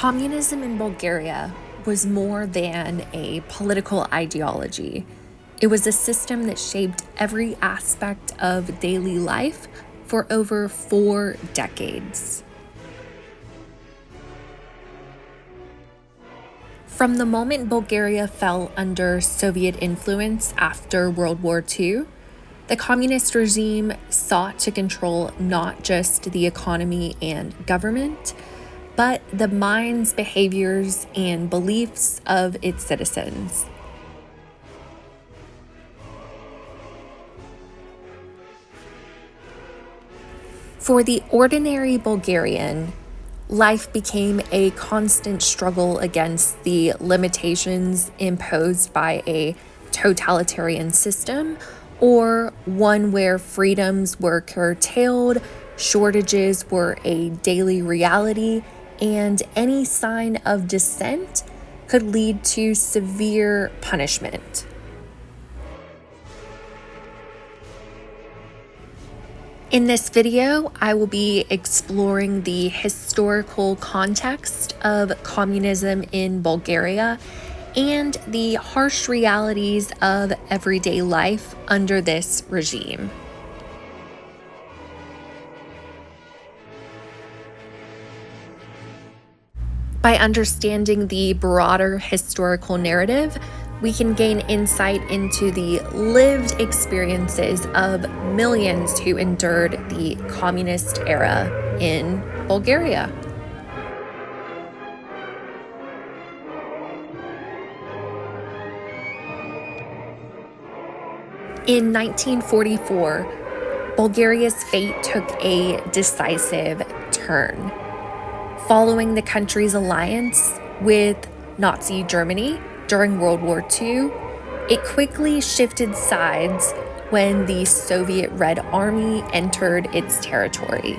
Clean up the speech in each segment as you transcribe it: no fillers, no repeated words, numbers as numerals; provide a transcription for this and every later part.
Communism in Bulgaria was more than a political ideology. It was a system that shaped every aspect of daily life for over 4 decades. From the moment Bulgaria fell under Soviet influence after World War II, the communist regime sought to control not just the economy and government, but the minds, behaviors, and beliefs of its citizens. For the ordinary Bulgarian, life became a constant struggle against the limitations imposed by a totalitarian system, or one where freedoms were curtailed, shortages were a daily reality, and any sign of dissent could lead to severe punishment. In this video, I will be exploring the historical context of communism in Bulgaria and the harsh realities of everyday life under this regime. By understanding the broader historical narrative, we can gain insight into the lived experiences of millions who endured the communist era in Bulgaria. In 1944, Bulgaria's fate took a decisive turn. Following the country's alliance with Nazi Germany during World War II, it quickly shifted sides when the Soviet Red Army entered its territory.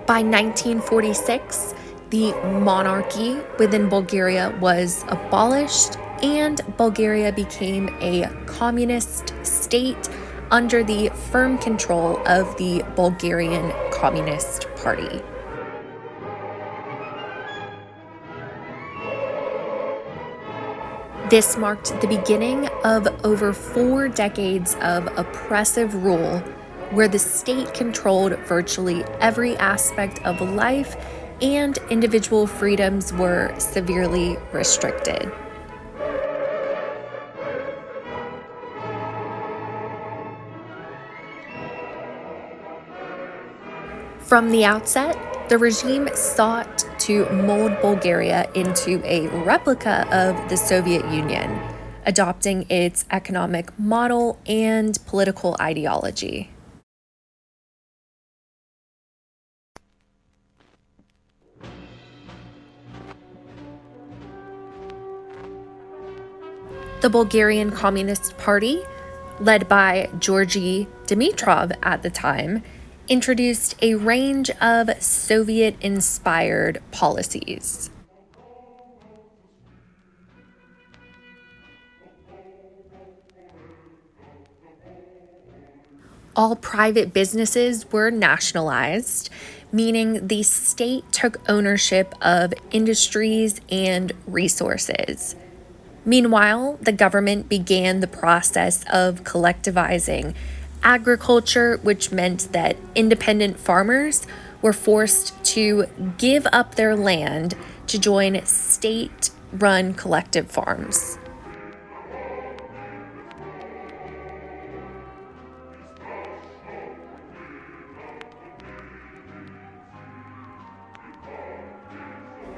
By 1946, the monarchy within Bulgaria was abolished, and Bulgaria became a communist state under the firm control of the Bulgarian Communist Party. This marked the beginning of over 4 decades of oppressive rule, where the state controlled virtually every aspect of life and individual freedoms were severely restricted. From the outset, the regime sought to mold Bulgaria into a replica of the Soviet Union, adopting its economic model and political ideology. The Bulgarian Communist Party, led by Georgy Dimitrov at the time, introduced a range of Soviet-inspired policies. All private businesses were nationalized, meaning the state took ownership of industries and resources. Meanwhile, the government began the process of collectivizing agriculture, which meant that independent farmers were forced to give up their land to join state-run collective farms.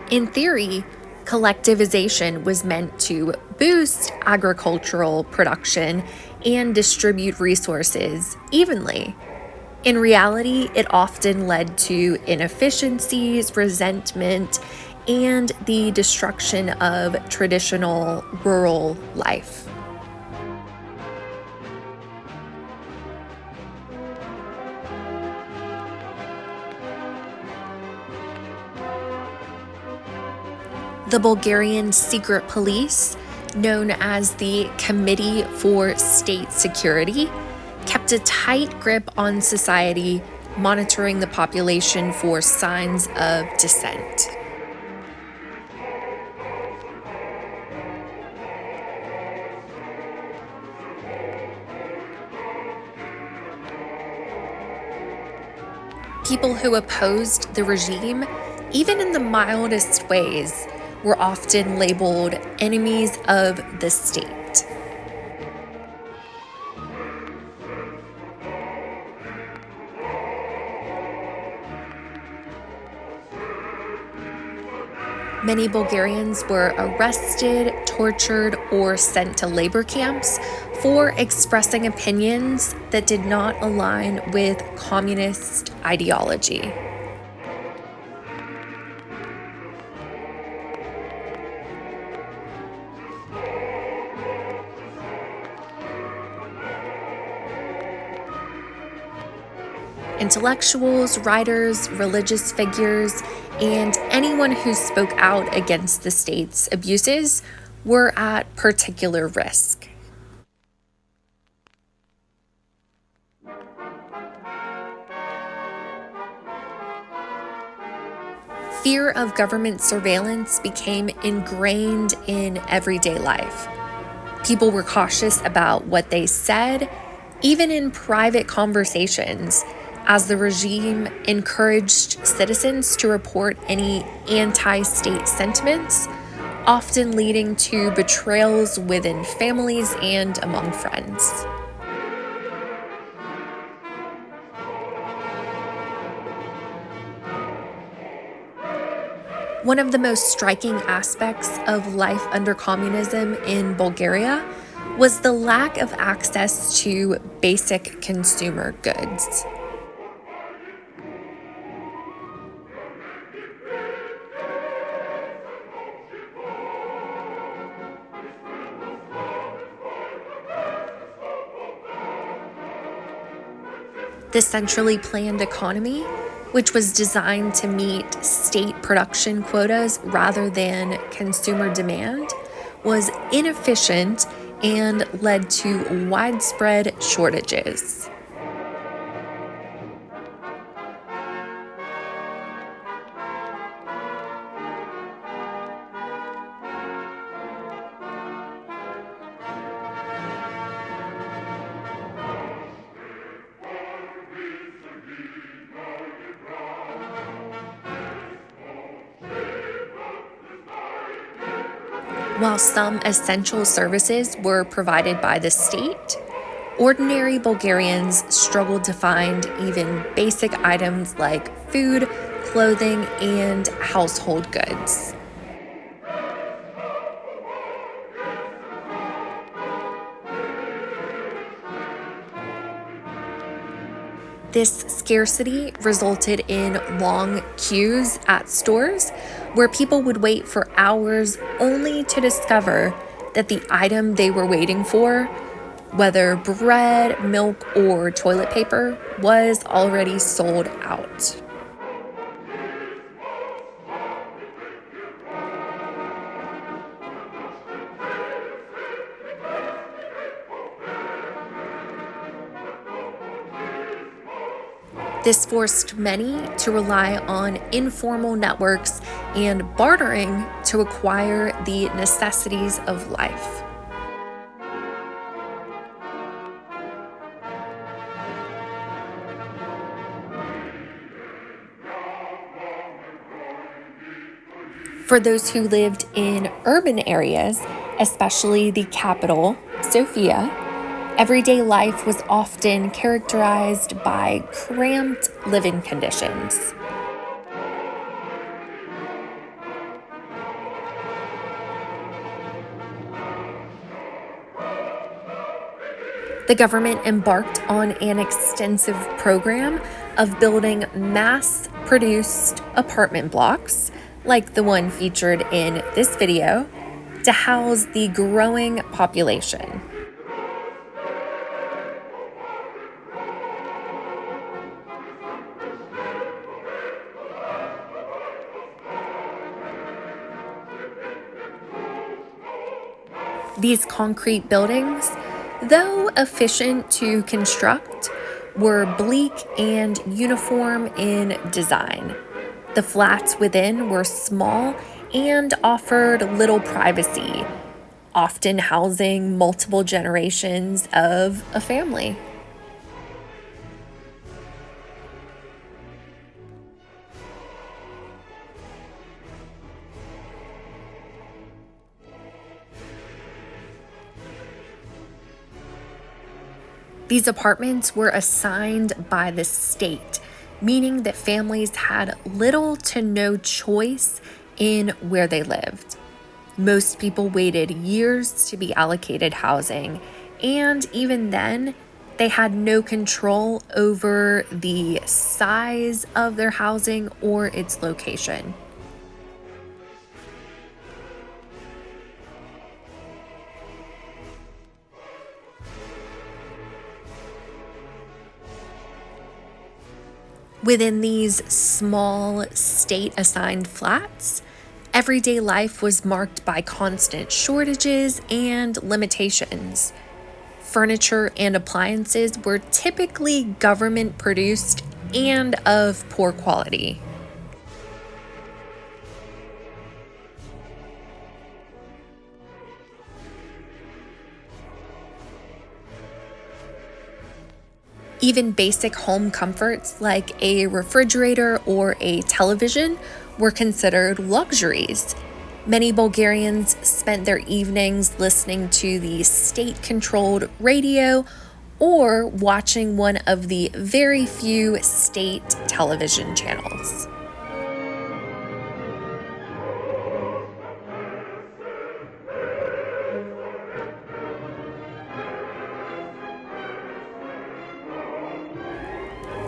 In theory, collectivization was meant to boost agricultural production and distribute resources evenly. In reality, it often led to inefficiencies, resentment, and the destruction of traditional rural life. The Bulgarian secret police, known as the Committee for State Security, kept a tight grip on society, monitoring the population for signs of dissent. People who opposed the regime, even in the mildest ways, were often labeled enemies of the state. Many Bulgarians were arrested, tortured, or sent to labor camps for expressing opinions that did not align with communist ideology. Intellectuals, writers, religious figures, and anyone who spoke out against the state's abuses were at particular risk. Fear of government surveillance became ingrained in everyday life. People were cautious about what they said, even in private conversations, as the regime encouraged citizens to report any anti-state sentiments, often leading to betrayals within families and among friends. One of the most striking aspects of life under communism in Bulgaria was the lack of access to basic consumer goods. The centrally planned economy, which was designed to meet state production quotas rather than consumer demand, was inefficient and led to widespread shortages. While some essential services were provided by the state, ordinary Bulgarians struggled to find even basic items like food, clothing, and household goods. This scarcity resulted in long queues at stores where people would wait for hours only to discover that the item they were waiting for, whether bread, milk, or toilet paper, was already sold out. This forced many to rely on informal networks and bartering to acquire the necessities of life. For those who lived in urban areas, especially the capital, Sofia, everyday life was often characterized by cramped living conditions. The government embarked on an extensive program of building mass-produced apartment blocks, like the one featured in this video, to house the growing population. These concrete buildings, though efficient to construct, were bleak and uniform in design. The flats within were small and offered little privacy, often housing multiple generations of a family. These apartments were assigned by the state, meaning that families had little to no choice in where they lived. Most people waited years to be allocated housing, and even then, they had no control over the size of their housing or its location. Within these small state assigned flats, everyday life was marked by constant shortages and limitations. Furniture and appliances were typically government produced and of poor quality. Even basic home comforts like a refrigerator or a television were considered luxuries. Many Bulgarians spent their evenings listening to the state controlled radio or watching one of the very few state television channels.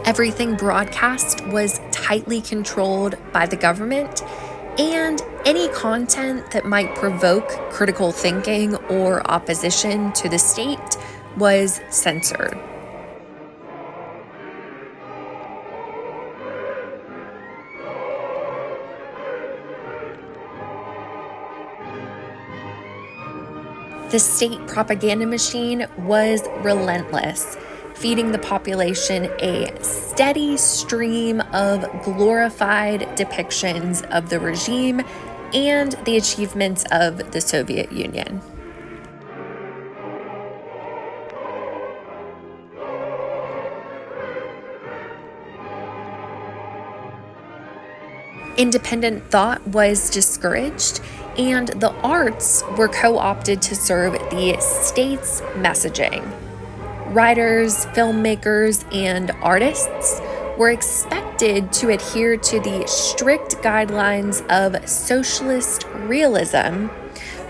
Everything broadcast was tightly controlled by the government, and any content that might provoke critical thinking or opposition to the state was censored. The state propaganda machine was relentless, feeding the population a steady stream of glorified depictions of the regime and the achievements of the Soviet Union. Independent thought was discouraged, and the arts were co opted to serve the state's messaging. Writers, filmmakers, and artists were expected to adhere to the strict guidelines of socialist realism,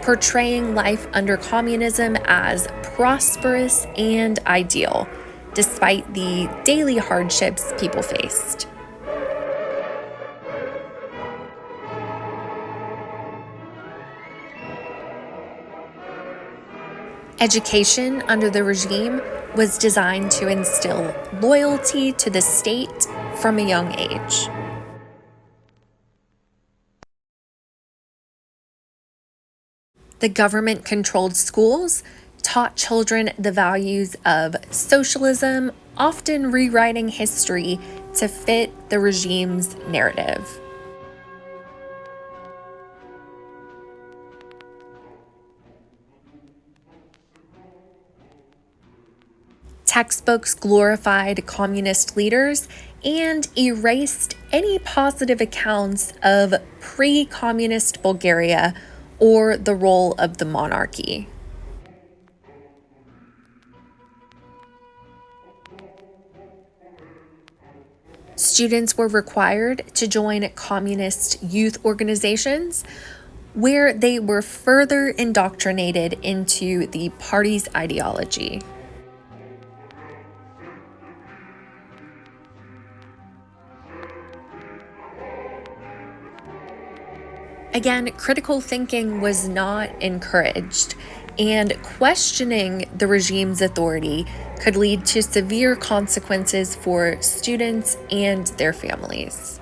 portraying life under communism as prosperous and ideal, despite the daily hardships people faced. Education under the regime was designed to instill loyalty to the state from a young age. The government controlled schools taught children the values of socialism, often rewriting history to fit the regime's narrative. Textbooks glorified communist leaders and erased any positive accounts of pre communist Bulgaria or the role of the monarchy. Students were required to join communist youth organizations where they were further indoctrinated into the party's ideology. Again, critical thinking was not encouraged, and questioning the regime's authority could lead to severe consequences for students and their families.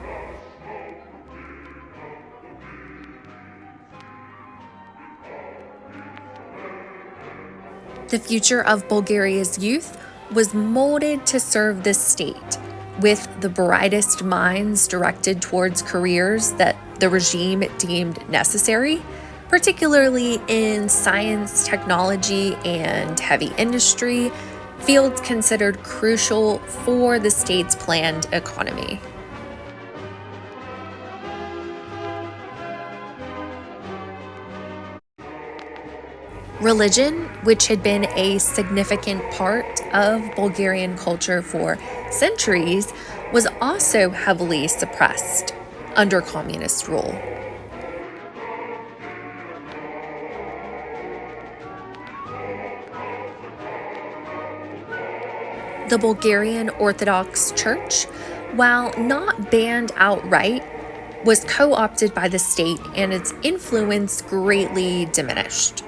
The future of Bulgaria's youth was molded to serve the state, with the brightest minds directed towards careers that the regime deemed necessary, particularly in science, technology, and heavy industry, fields considered crucial for the state's planned economy. Religion, which had been a significant part of Bulgarian culture for centuries, was also heavily suppressed under communist rule. The Bulgarian Orthodox Church, while not banned outright, was co-opted by the state and its influence greatly diminished.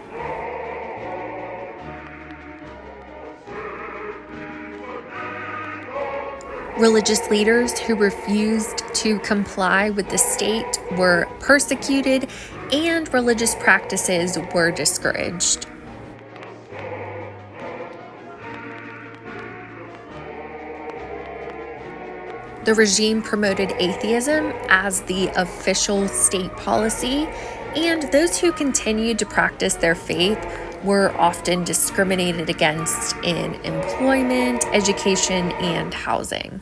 Religious leaders who refused to comply with the state were persecuted, and religious practices were discouraged. The regime promoted atheism as the official state policy, and those who continued to practice their faith were often discriminated against in employment, education, and housing.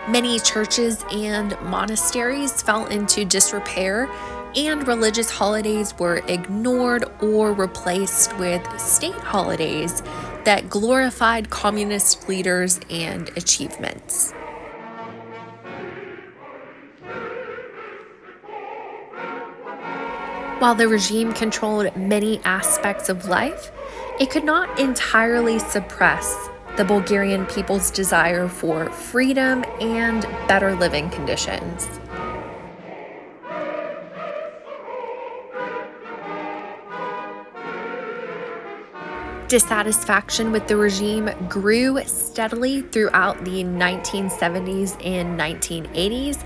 Many churches and monasteries fell into disrepair, and religious holidays were ignored or replaced with state holidays that glorified communist leaders and achievements. While the regime controlled many aspects of life, it could not entirely suppress the Bulgarian people's desire for freedom and better living conditions. Dissatisfaction with the regime grew steadily throughout the 1970s and 1980s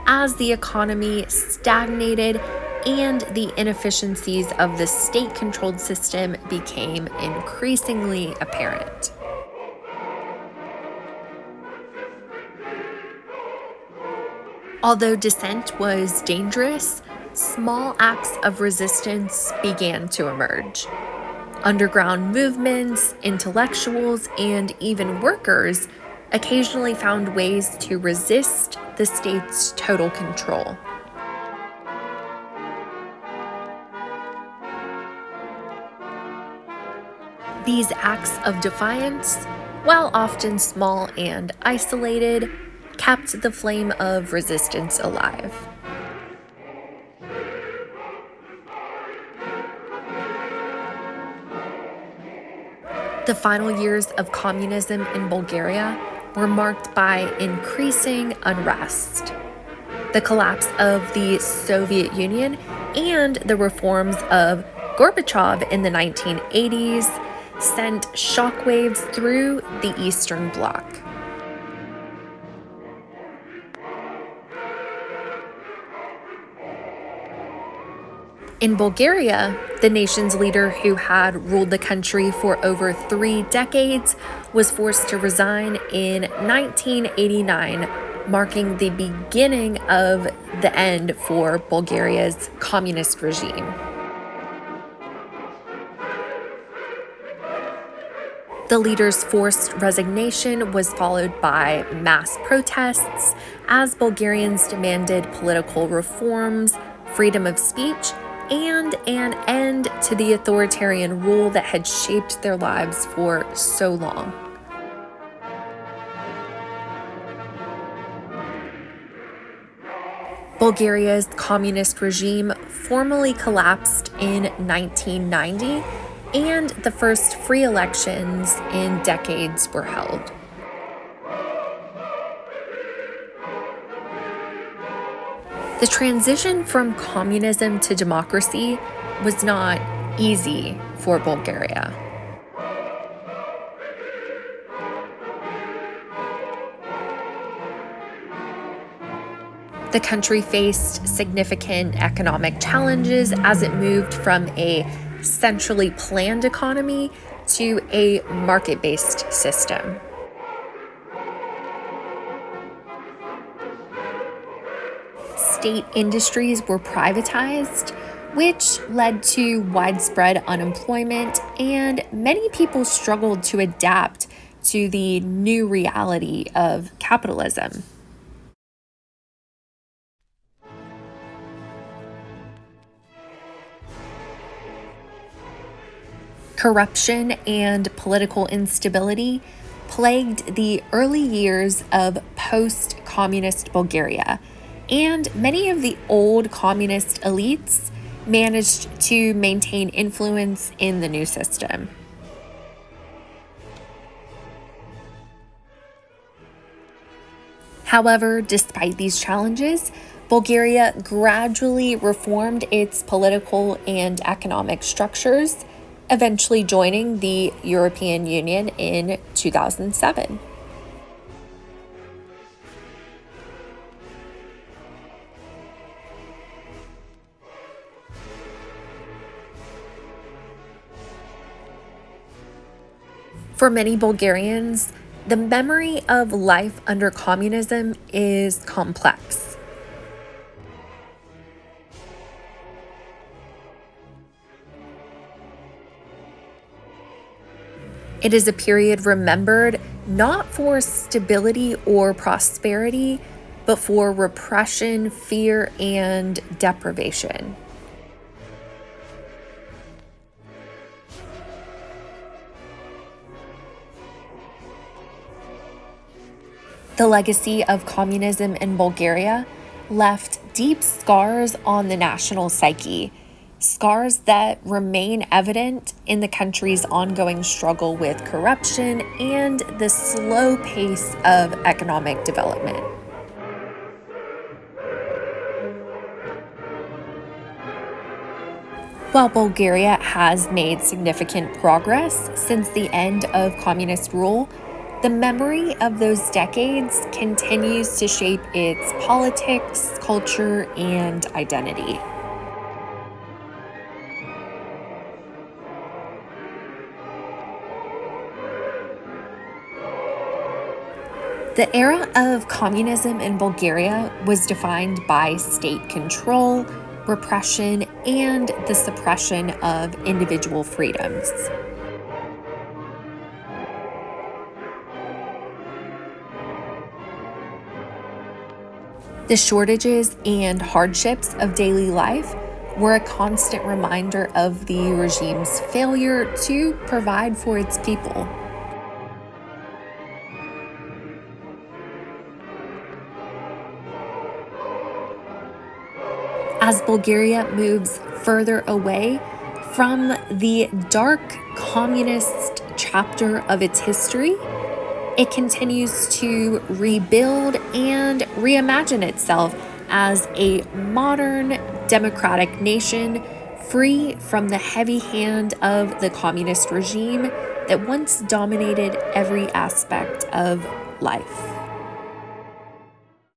as the economy stagnated and the inefficiencies of the state-controlled system became increasingly apparent. Although dissent was dangerous, small acts of resistance began to emerge. Underground movements, intellectuals, and even workers occasionally found ways to resist the state's total control. These acts of defiance, while often small and isolated, kept the flame of resistance alive. The final years of communism in Bulgaria were marked by increasing unrest. The collapse of the Soviet Union and the reforms of Gorbachev in the 1980s sent shockwaves through the Eastern Bloc. In Bulgaria, the nation's leader, who had ruled the country for over 3 decades, was forced to resign in 1989, marking the beginning of the end for Bulgaria's communist regime. The leader's forced resignation was followed by mass protests as Bulgarians demanded political reforms, freedom of speech, and an end to the authoritarian rule that had shaped their lives for so long. Bulgaria's communist regime formally collapsed in 1990, and the first free elections in decades were held. The transition from communism to democracy was not easy for Bulgaria. The country faced significant economic challenges as it moved from a centrally planned economy to a market-based system. State industries were privatized, which led to widespread unemployment, and many people struggled to adapt to the new reality of capitalism. Corruption and political instability plagued the early years of post communist Bulgaria, and many of the old communist elites managed to maintain influence in the new system. However, despite these challenges, Bulgaria gradually reformed its political and economic structures, eventually joining the European Union in 2007. For many Bulgarians, the memory of life under communism is complex. It is a period remembered not for stability or prosperity, but for repression, fear, and deprivation. The legacy of communism in Bulgaria left deep scars on the national psyche, scars that remain evident in the country's ongoing struggle with corruption and the slow pace of economic development. While Bulgaria has made significant progress since the end of communist rule, the memory of those decades continues to shape its politics, culture, and identity. The era of communism in Bulgaria was defined by state control, repression, and the suppression of individual freedoms. The shortages and hardships of daily life were a constant reminder of the regime's failure to provide for its people. As Bulgaria moves further away from the dark communist chapter of its history, it continues to rebuild and reimagine itself as a modern democratic nation free from the heavy hand of the communist regime that once dominated every aspect of life.